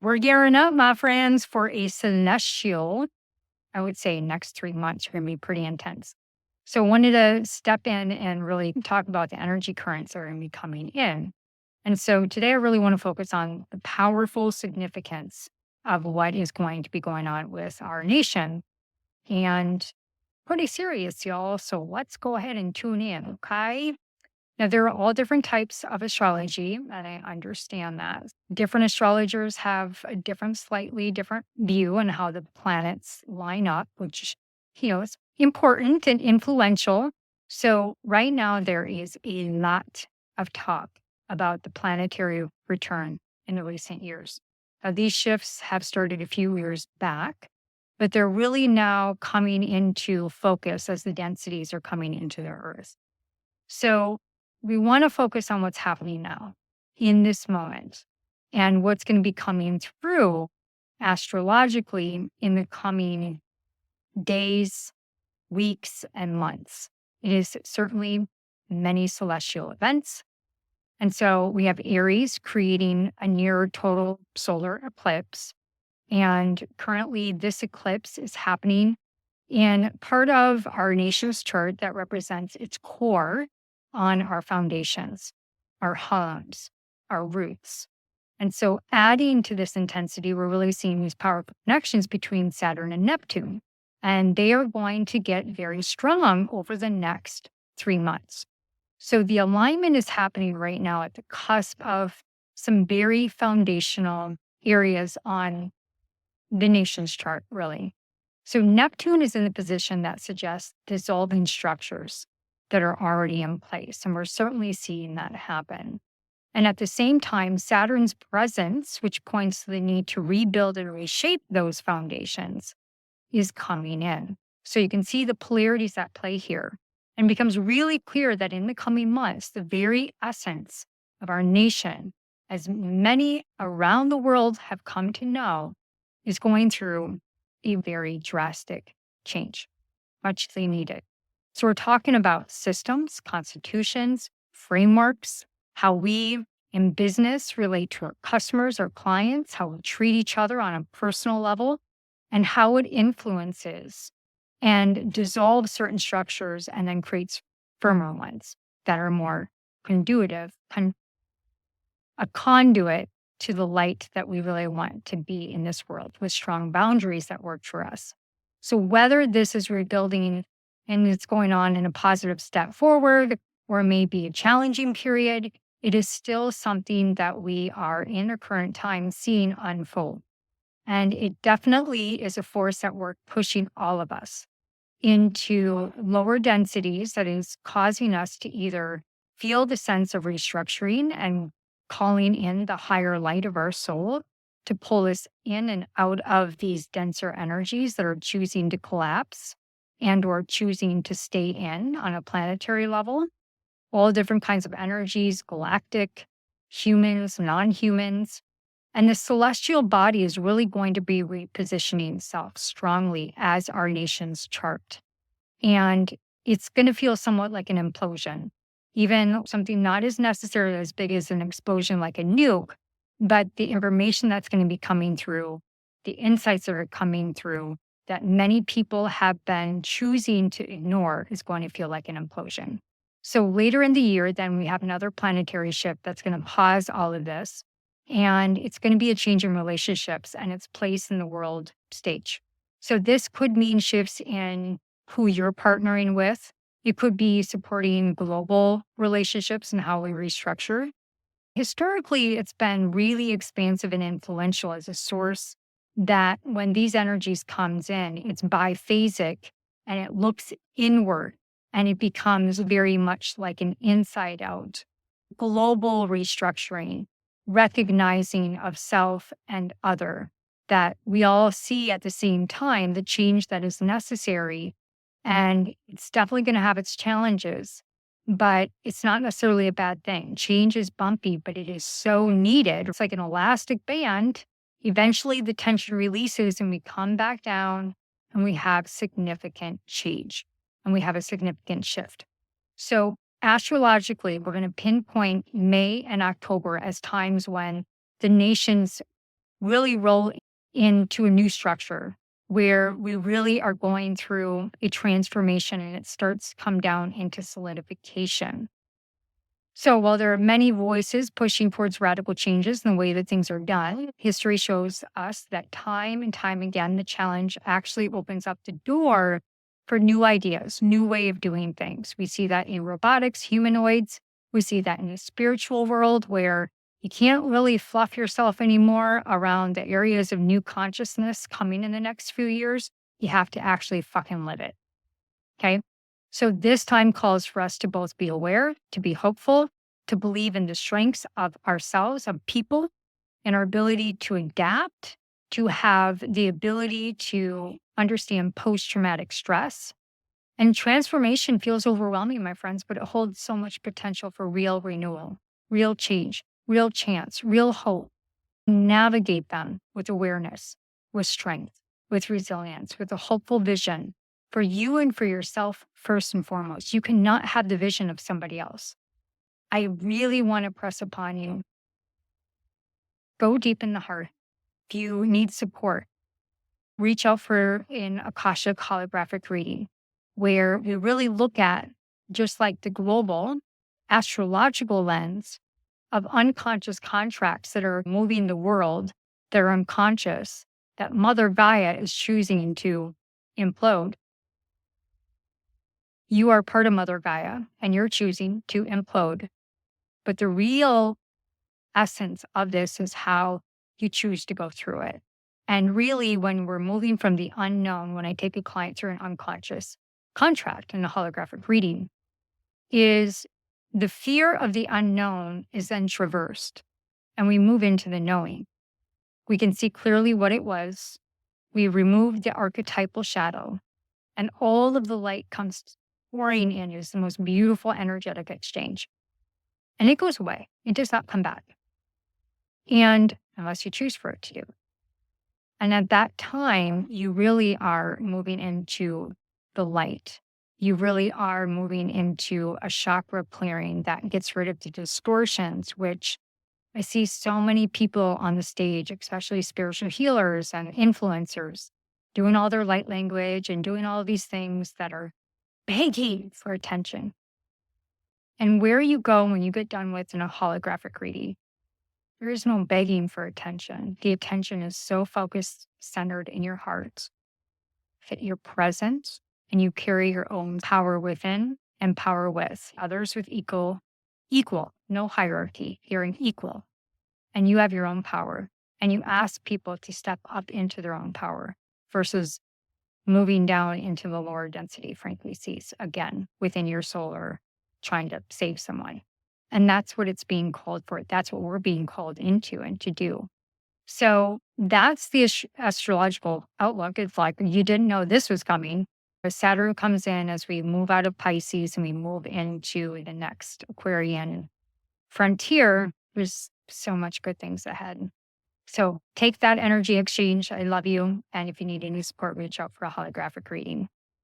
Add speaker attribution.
Speaker 1: We're gearing up, my friends, for a celestial. I would say next 3 months are going to be pretty intense. So, wanted to step in and really talk about the energy currents that are going to be coming in. And so, today I really want to focus on the powerful significance of what is going to be going on with our nation. And pretty serious, y'all. So, let's go ahead and tune in, okay? Now, there are all different types of astrology, and I understand that. Different astrologers have a slightly different view on how the planets line up, which, is important and influential. So, right now, there is a lot of talk about the planetary return in the recent years. Now, these shifts have started a few years back, but they're really now coming into focus as the densities are coming into the Earth. So, we want to focus on what's happening now in this moment and what's going to be coming through astrologically in the coming days, weeks, and months. It is certainly many celestial events. And so we have Aries creating a near total solar eclipse. And currently, this eclipse is happening in part of our nation's chart that represents its core on our foundations, our homes, our roots. And so adding to this intensity, we're really seeing these powerful connections between Saturn and Neptune. And they are going to get very strong over the next 3 months. So the alignment is happening right now at the cusp of some very foundational areas on the nation's chart, really. So Neptune is in the position that suggests dissolving structures that are already in place. And we're certainly seeing that happen. And at the same time, Saturn's presence, which points to the need to rebuild and reshape those foundations, is coming in. So you can see the polarities at play here. And it becomes really clear that in the coming months, the very essence of our nation, as many around the world have come to know, is going through a very drastic change, muchly needed. So we're talking about systems, constitutions, frameworks, how we in business relate to our customers, our clients, how we treat each other on a personal level, and how it influences and dissolves certain structures and then creates firmer ones that are more conduitive, a conduit to the light that we really want to be in this world with strong boundaries that work for us. So whether this is rebuilding and it's going on in a positive step forward, or maybe a challenging period, it is still something that we are in the current time seeing unfold. And it definitely is a force at work pushing all of us into lower densities that is causing us to either feel the sense of restructuring and calling in the higher light of our soul to pull us in and out of these denser energies that are choosing to collapse and or choosing to stay in on a planetary level. All different kinds of energies, galactic, humans, non-humans. And the celestial body is really going to be repositioning itself strongly as our nation's chart. And it's going to feel somewhat like an implosion, even something not as necessarily as big as an explosion like a nuke, but the information that's going to be coming through, the insights that are coming through, that many people have been choosing to ignore is going to feel like an implosion. So later in the year, then we have another planetary shift that's going to pause all of this. And it's going to be a change in relationships and its place in the world stage. So this could mean shifts in who you're partnering with. It could be supporting global relationships and how we restructure. Historically, it's been really expansive and influential as a source that when these energies comes in, it's biphasic and it looks inward and it becomes very much like an inside out global restructuring, recognizing of self and other, that we all see at the same time the change that is necessary. And it's definitely going to have its challenges, but it's not necessarily a bad thing. Change is bumpy, but it is so needed. It's like an elastic band. Eventually, the tension releases and we come back down and we have significant change and we have a significant shift. So astrologically, we're going to pinpoint May and October as times when the nation's really roll into a new structure where we really are going through a transformation and it starts to come down into solidification. So while there are many voices pushing towards radical changes in the way that things are done, history shows us that time and time again, the challenge actually opens up the door for new ideas, new way of doing things. We see that in robotics, humanoids. We see that in the spiritual world where you can't really fluff yourself anymore around the areas of new consciousness coming in the next few years. You have to actually fucking live it. Okay. So this time calls for us to both be aware, to be hopeful, to believe in the strengths of ourselves, of people, and our ability to adapt, to have the ability to understand post traumatic stress. And transformation feels overwhelming, my friends, but it holds so much potential for real renewal, real change, real chance, real hope. Navigate them with awareness, with strength, with resilience, with a hopeful vision for you and for yourself, first and foremost. You cannot have the vision of somebody else. I really want to press upon you. Go deep in the heart. If you need support, reach out for an Akashic holographic reading where we really look at, just like the global astrological lens of unconscious contracts that are moving the world, that are unconscious, that Mother Gaia is choosing to implode. You are part of Mother Gaia and you're choosing to implode. But the real essence of this is how you choose to go through it. And really, when we're moving from the unknown, when I take a client through an unconscious contract in a holographic reading, is the fear of the unknown is then traversed and we move into the knowing. We can see clearly what it was. We remove the archetypal shadow and all of the light comes pouring in. Is the most beautiful energetic exchange. And it goes away. It does not come back. And unless you choose for it to. And at that time, you really are moving into the light. You really are moving into a chakra clearing that gets rid of the distortions, which I see so many people on the stage, especially spiritual healers and influencers, doing all their light language and doing all of these things that are begging for attention. And where you go when you get done with a holographic reading, there is no begging for attention. The attention is so focused, centered in your heart. That you're present and you carry your own power within and power with others with equal, no hierarchy, hearing equal. And you have your own power. And you ask people to step up into their own power versus moving down into the lower density frequencies again within your soul or trying to save someone. And that's what it's being called for. That's what we're being called into and to do. So that's the astrological outlook. It's like you didn't know this was coming. Saturn comes in as we move out of Pisces and we move into the next Aquarian frontier. There's so much good things ahead. So take that energy exchange. I love you. And if you need any support, reach out for a holographic reading.